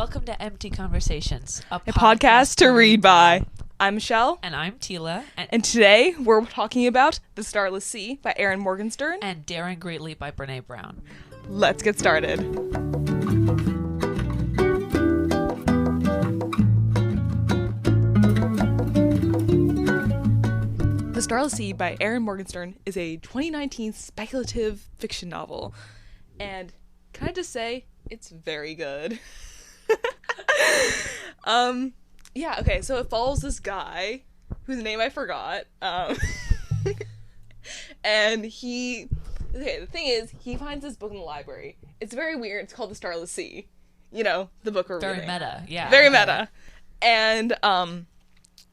Welcome to Empty Conversations, a podcast to read by. I'm Michelle. And I'm Tila. And today we're talking about The Starless Sea by Erin Morgenstern. And Daring Greatly by Brené Brown. Let's get started. The Starless Sea by Erin Morgenstern is a 2019 speculative fiction novel. And can I just say, it's very good. Okay, so it follows this guy whose name I forgot. And the thing is, he finds this book in the library. It's very weird. It's called The Starless Sea. You know, the book we're reading. Very meta, yeah. Very meta. And,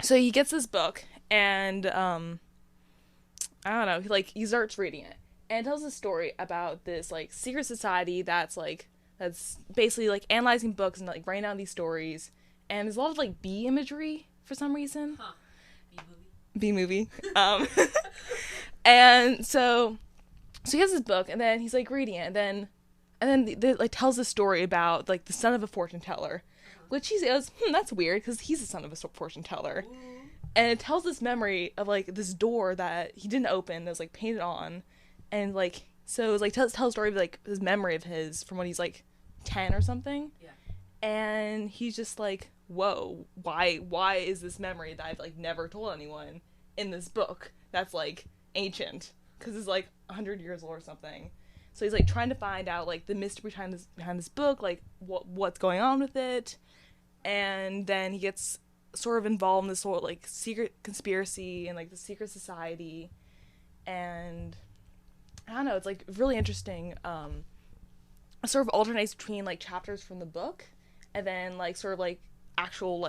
so he gets this book, and, I don't know, he starts reading it. And it tells a story about this, secret society that's basically, analyzing books and, writing down these stories. And there's a lot of, bee imagery for some reason. Huh. B-movie. And so he has this book, and then he's, reading it, and then tells a story about, the son of a fortune teller. Which he goes, that's weird, because he's the son of a fortune teller. Ooh. And it tells this memory of, this door that he didn't open, that was, painted on. And, so it was, tell a story of, his memory of his from when he's, 10 or something. Yeah. And he's just whoa, why is this memory that I've, never told anyone in this book that's, ancient? Because it's, 100 years old or something. So he's, trying to find out, the mystery behind this book, what's going on with it. And then he gets sort of involved in this whole, secret conspiracy and, the secret society. And I don't know, it's, really interesting. It sort of alternates between, chapters from the book and then, sort of, actual,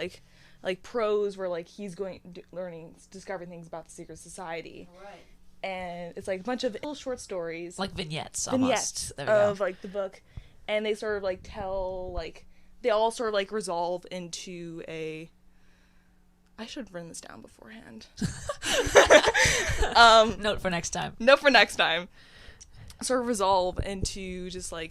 prose where, he's discovering things about the secret society. Right. And it's, a bunch of little short stories. Vignettes, almost. Of, the book. And they sort of, tell, they all sort of, resolve into a... I should have written this down beforehand. Note for next time. Sort of resolve into just, I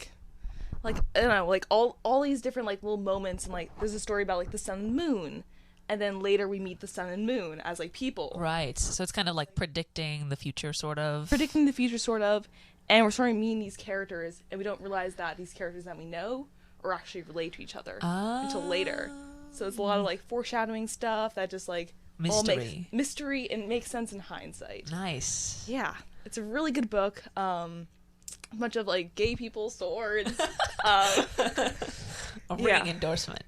don't know, all these different, little moments. And, there's a story about, the sun and moon. And then later we meet the sun and moon as, people. Right. So it's kind of, predicting the future, sort of. And we're sort of meeting these characters. And we don't realize that these characters that we know are actually related to each other until later. So it's a lot of, foreshadowing stuff that just, mystery. All makes mystery and makes sense in hindsight. Nice. Yeah. It's a really good book. A bunch of, gay people, swords. Ringing endorsement.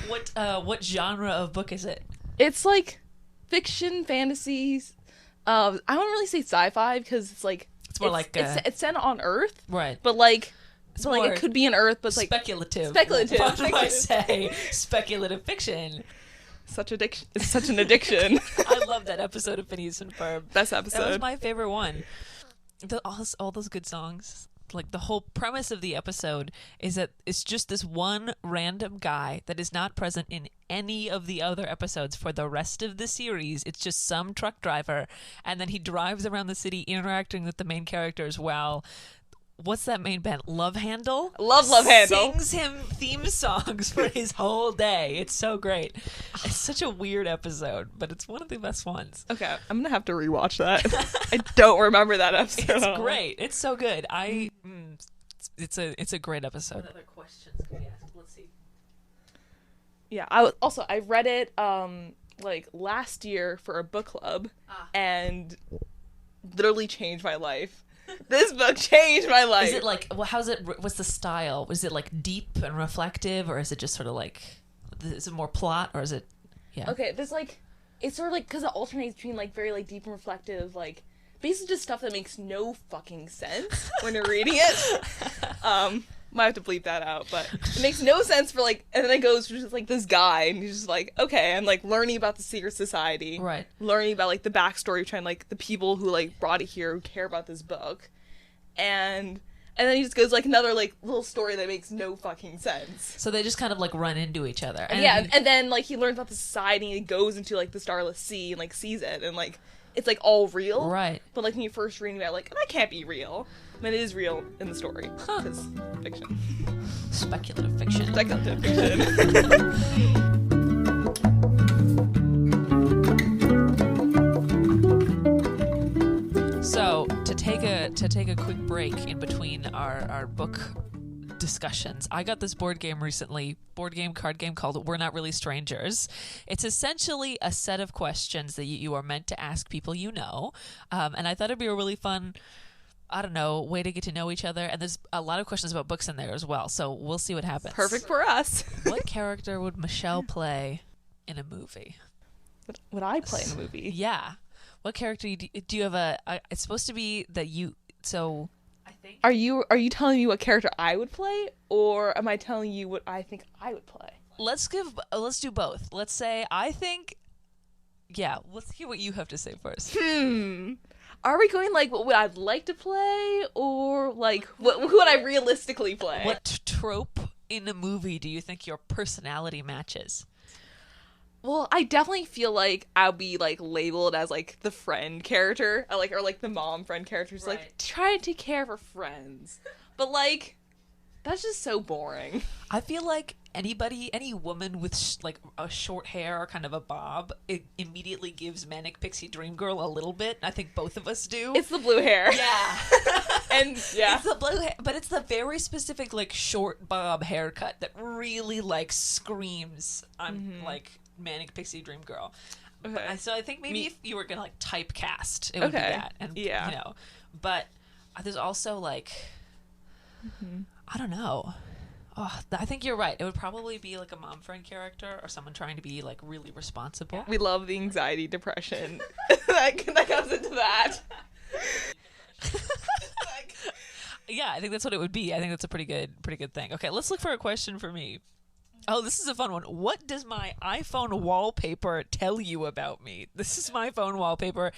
What genre of book is it? It's, fiction, fantasies. I wouldn't really say sci-fi because it's, It's more it's set on Earth. Right. But, So, it could be an Earth, but, Speculative. Speculative. Why do I say speculative fiction? It's such an addiction. I love that episode of Phineas and Ferb. Best episode. That was my favorite one. All those good songs. The whole premise of the episode is that it's just this one random guy that is not present in any of the other episodes for the rest of the series. It's just some truck driver, and then he drives around the city interacting with the main characters while... What's that main band? Love Handle? Love Handle. Sings him theme songs for his whole day. It's so great. It's such a weird episode, but it's one of the best ones. Okay, I'm going to have to rewatch that. I don't remember that episode. It's great. It's so good. It's a great episode. What other questions can we ask? Let's see. Yeah, I read it last year for a book club and literally changed my life. This book changed my life. Is it what's the style? Is it deep and reflective, or is it just sort of is it more plot, or is it, yeah? Okay, there's it's sort of because it alternates between very deep and reflective, basically just stuff that makes no fucking sense when you're reading it. Might have to bleep that out, but it makes no sense for and then it goes to just this guy, and he's just okay, I'm learning about the secret society, right? Learning about the backstory, trying the people who brought it here, who care about this book, and then he just goes another little story that makes no fucking sense. So they just kind of run into each other, and and then he learns about the society, and he goes into the Starless Sea and sees it, and it's all real, right? But when you first reading about that can't be real. But it is real in the story, because fiction. speculative fiction. Speculative fiction. So to take a quick break in between our book discussions, I got this board game recently, card game called We're Not Really Strangers. It's essentially a set of questions that you are meant to ask people you know, and I thought it'd be a really fun, I don't know, way to get to know each other. And there's a lot of questions about books in there as well, so we'll see what happens. Perfect for us. What character would Michelle play in a movie? Would I play in a movie? Yeah. What character do you have it's supposed to be that you, so I think. Are you telling me what character I would play, or am I telling you what I think I would play? Let's do both. Let's say let's hear what you have to say first. Are we going like what would I like to play, or like what would I realistically play? What trope in a movie do you think your personality matches? Well, I definitely feel like I'll be like labeled as like the friend character, or like the mom friend character, who's like trying to take care of her friends. But like, that's just so boring. I feel like any woman with like a short hair or kind of a bob, it immediately gives Manic Pixie Dream Girl a little bit. I think both of us do. It's the blue hair. Yeah. And yeah. It's the blue hair, but it's the very specific like short bob haircut that really like screams I'm like Manic Pixie Dream Girl. Okay. So I think maybe if you were gonna like typecast, it would be that. And you know. But there's also like I don't know. Oh, I think you're right. It would probably be like a mom friend character or someone trying to be like really responsible. We love the anxiety, depression that comes into that. Yeah, I think that's what it would be. I think that's a pretty good thing. Okay, let's look for a question for me. Oh, this is a fun one. What does my iPhone wallpaper tell you about me? This is my phone wallpaper.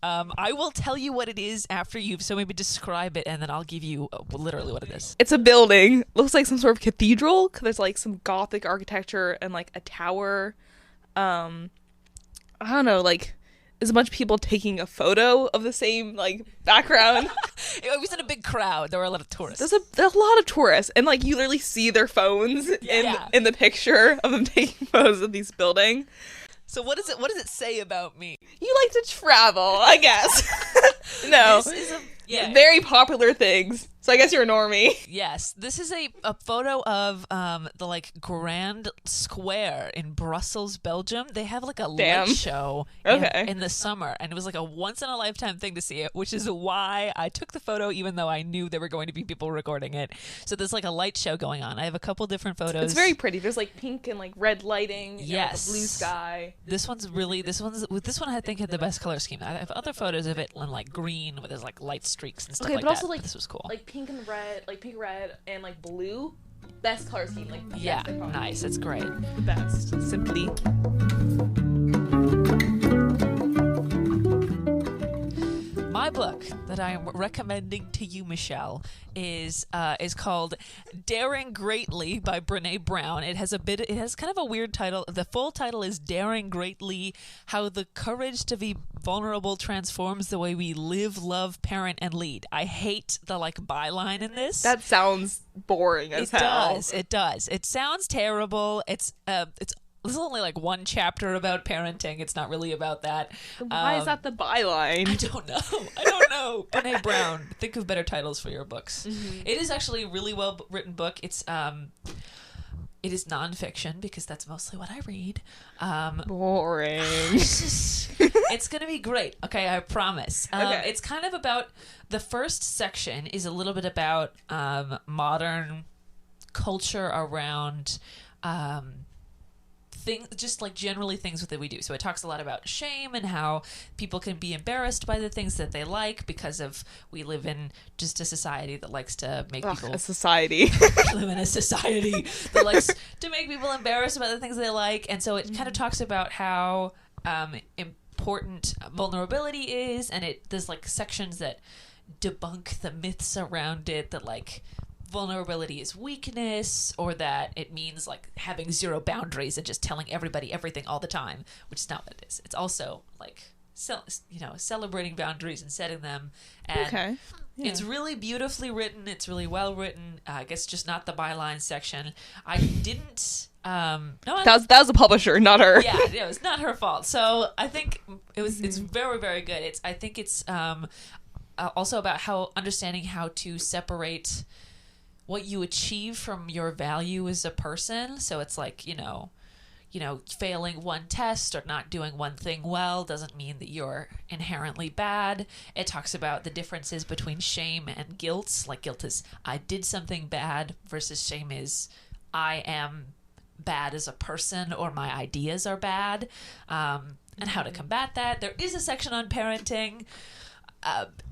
I will tell you what it is after so maybe describe it, and then I'll give you literally what it is. It's a building. Looks like some sort of cathedral, because there's like some Gothic architecture and like a tower. I don't know, like there's a bunch of people taking a photo of the same like background. It was in a big crowd. There were a lot of tourists. There's a lot of tourists, and like you literally see their phones in the picture of them taking photos of these buildings. So what does it say about me? You like to travel, I guess. No. This is very popular things. So I guess you're a normie. Yes. This is a photo of the like Grand Square in Brussels, Belgium. They have like a light show in the summer, and it was like a once in a lifetime thing to see it, which is why I took the photo even though I knew there were going to be people recording it. So there's like a light show going on. I have a couple different photos. It's very pretty. There's like pink and like red lighting. Yes. And, like, blue sky. This one I think had the best color scheme. I have other photos of it in like green where there's like light streaks and stuff like that. Also like this was cool. Like pink and red, and like blue. Best color scheme. Like yeah, nice. It's great. The best. Simply. My book that I am recommending to you, Michelle, is called Daring Greatly by Brené Brown. It has kind of a weird title. The full title is Daring Greatly: How the Courage to be Vulnerable Transforms the Way We Live, Love, Parent, and Lead. I hate the like byline in this. That sounds boring as hell. It does. It sounds terrible. There's only like one chapter about parenting. It's not really about that. Why is that the byline? I don't know. Brené Brown. Think of better titles for your books. Mm-hmm. It is actually a really well written book. It is nonfiction because that's mostly what I read. Boring. It's gonna be great. Okay, I promise. It's kind of about the first section is a little bit about modern culture around. Just like generally things that we do. So it talks a lot about shame and how people can be embarrassed by the things that they like because we live in just a society that likes to make people... A society. live in a society that likes to make people embarrassed about the things they like. And so it kind of talks about how important vulnerability is, and there's like sections that debunk the myths around it that like... vulnerability is weakness, or that it means like having zero boundaries and just telling everybody everything all the time, which is not what it is. It's also like celebrating boundaries and setting them, and It's really beautifully written. It's really well written. I guess just not the byline section. I didn't. That was the publisher, not her. Yeah, it was not her fault. So I think it's very, very good. I think it's also about understanding how to separate what you achieve from your value as a person. So it's like, failing one test or not doing one thing well doesn't mean that you're inherently bad. It talks about the differences between shame and guilt. Like, guilt is I did something bad versus shame is I am bad as a person or my ideas are bad, and how to combat that. There is a section on parenting.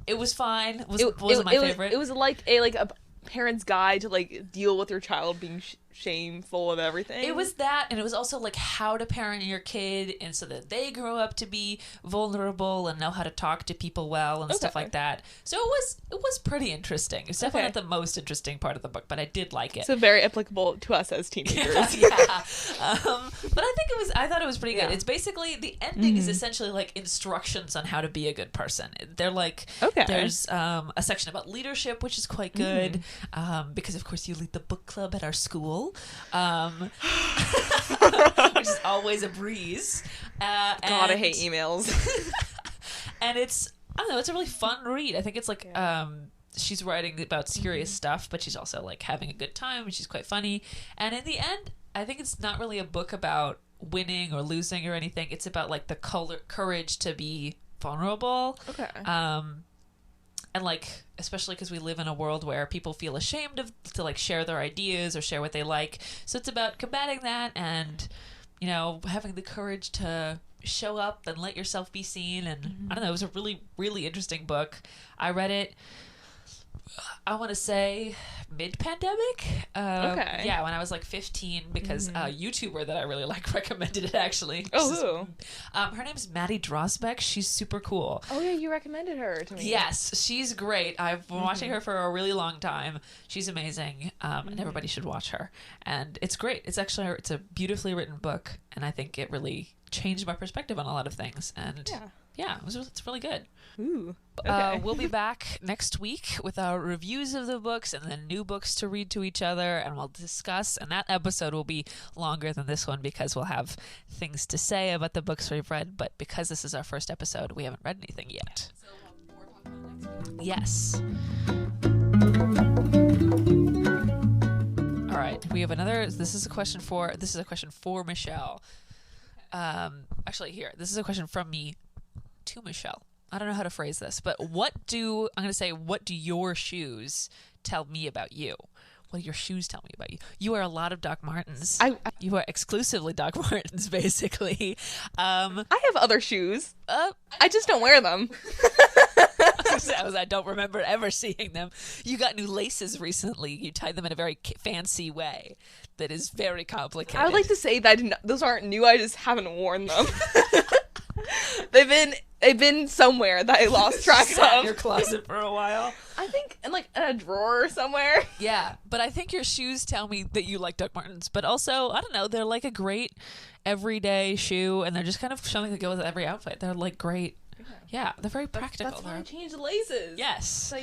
It was fine. Wasn't my favorite. It was like a parent's guide to like deal with your child being shameful of everything. It was that, and it was also like how to parent your kid, and so that they grow up to be vulnerable and know how to talk to people well and stuff like that. So it was pretty interesting. It's definitely not the most interesting part of the book, but I did like it. So very applicable to us as teenagers. Yeah. But I thought it was pretty good. It's basically the ending is essentially like instructions on how to be a good person. They're like there's a section about leadership, which is quite good, because of course you lead the book club at our school. Which is always a breeze. God, I hate emails. And it's a really fun read. I think it's like she's writing about serious stuff, but she's also like having a good time, and she's quite funny. And in the end, I think it's not really a book about winning or losing or anything. It's about like the courage to be vulnerable. And like, especially because we live in a world where people feel ashamed to like share their ideas or share what they like. So it's about combating that and, having the courage to show up and let yourself be seen. And I don't know, it was a really, really interesting book. I read it, I want to say mid-pandemic. Yeah, when I was like 15, because a YouTuber that I really like recommended it, actually. Oh, who? Her name's Maddie Drosbeck. She's super cool. Oh, yeah, you recommended her to me. Yes, she's great. I've been watching her for a really long time. She's amazing, and everybody should watch her. And it's great. It's a beautifully written book, and I think it really changed my perspective on a lot of things. And it's really good. Ooh. Okay. We'll be back next week with our reviews of the books and then new books to read to each other, and we'll discuss. And that episode will be longer than this one because we'll have things to say about the books we've read. But because this is our first episode, we haven't read anything yet. So we'll have more talk about next week. Yes. All right. We have another. This is a question for Michelle. Actually, here. This is a question from me to Michelle. I don't know how to phrase this, but what do your shoes tell me about you? What do your shoes tell me about you? You wear a lot of Doc Martens. You wear exclusively Doc Martens, basically. I have other shoes. I just don't wear them. I don't remember ever seeing them. You got new laces recently. You tied them in a very fancy way that is very complicated. I would like to say that those aren't new. I just haven't worn them. They've been somewhere that I lost track of. In your closet for a while. I think in a drawer somewhere. Yeah, but I think your shoes tell me that you like Doc Martens. But also, I don't know, they're like a great everyday shoe, and they're just kind of something that goes with every outfit. They're like great. Yeah, they're very practical. That's why I changed the laces. Yes.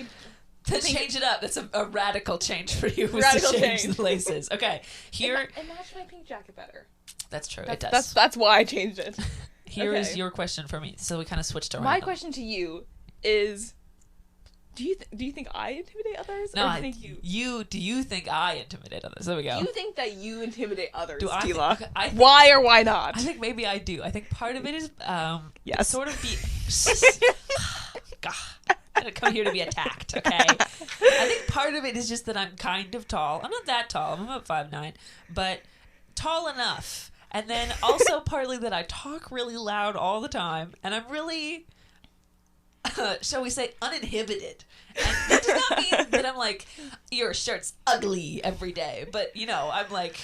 To change it up. That's a radical change for you. Radical change the laces. Okay, here. It matched my pink jacket better. That's true. It does. That's why I changed it. Here is your question for me. So we kind of switched around. My question to you is: Do you think I intimidate others? No, or do you think I intimidate others? There we go. Do you think that you intimidate others, do Tila? I think, why or why not? I think maybe I do. I think part of it is yes. sort of God, I'm gonna come here to be attacked. Okay. I think part of it is just that I'm kind of tall. I'm not that tall. I'm about 5'9", but tall enough. And then also partly that I talk really loud all the time, and I'm really, shall we say, uninhibited. And that does not mean that I'm like, your shirt's ugly every day, but I'm like,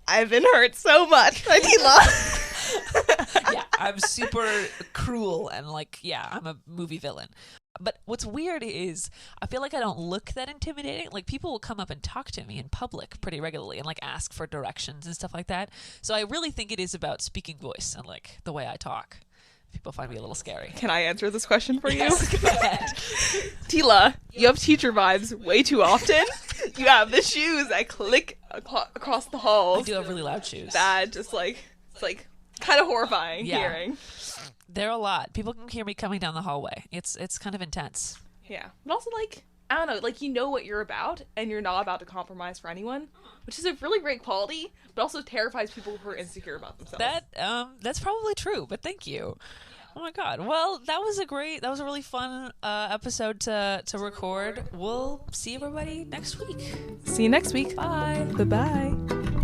I've been hurt so much, Tila. Yeah, I'm super cruel and I'm a movie villain. But what's weird is I feel like I don't look that intimidating. Like, people will come up and talk to me in public pretty regularly and ask for directions and stuff like that. So I really think it is about speaking voice and the way I talk. people find me a little scary. Can I answer this question for you? Yes, go ahead. Tila, you have teacher vibes way too often. You have the shoes that click across the halls. I do have really loud shoes. That just like, it's like kind of horrifying hearing. They're a lot. People can hear me coming down the hallway. It's kind of intense. Yeah. But also, like, I don't know, like, you know what you're about, and you're not about to compromise for anyone, which is a really great quality, but also terrifies people who are insecure about themselves. That's probably true, but thank you. Oh my god. Well, that was a really fun episode to record. We'll see everybody next week. See you next week. Bye. Bye-bye.